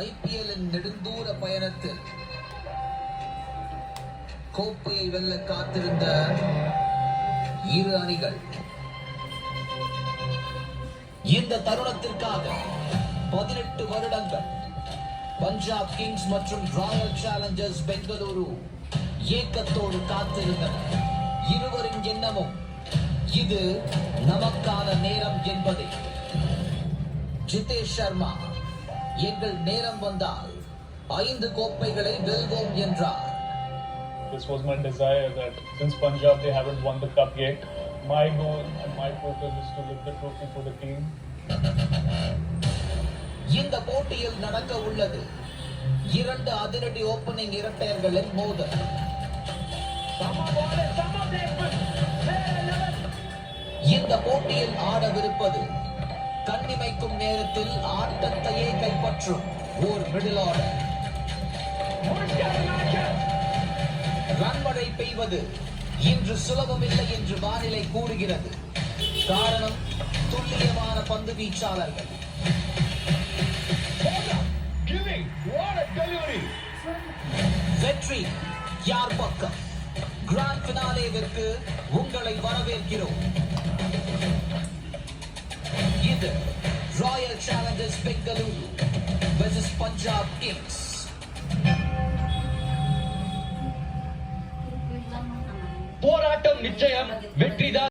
ஐபிஎல்லின் நெடுந்தூர பயணத்தில் கோப்பையை வெல்ல காத்திருந்த இரு அணிகள் இந்த தருணத்திற்காக 18 வருடங்கள் பஞ்சாப் கிங்ஸ் மற்றும் ராயல் சேலஞ்சர்ஸ் பெங்களூரு ஏக்கத்தோடு காத்திருந்தனர். இருவரின் எண்ணமும் இது நமக்கான நேரம் என்பதே. ஜிதேஷ் சர்மா எங்கள் நேரம் வந்தால் 5 கோப்பைகளை வெல்வோம் என்றார். This was my desire that since Punjab they haven't won the cup yet, my goal and my focus is to lift the trophy for the team. இந்த போட்டியில் நடக்க உள்ளது 2 அதிரடி ஓபனிங் இரட்டையர்களின் மோதல். இந்த போட்டியில் ஆடவிருப்பது கண்ணிமைக்கும் நேரத்தில் ஆட்டத்தையே கைப்பற்றும் ஓர் மிடில் ஆர்டர். ரன்மழை பெய்வது இன்று சுலபமில்லை என்று வானிலை கூறுகிறது. காரணம் துல்லியமான பந்து வீச்சாளர்கள். வெற்றி யார் பக்கம்? கிராண்ட் பினாலேவிற்கு உங்களை வரவேற்கிறோம். இது Royal Challengers Bengaluru versus Punjab Kings. போராட்டம் நிச்சயம், வெற்றிதான்.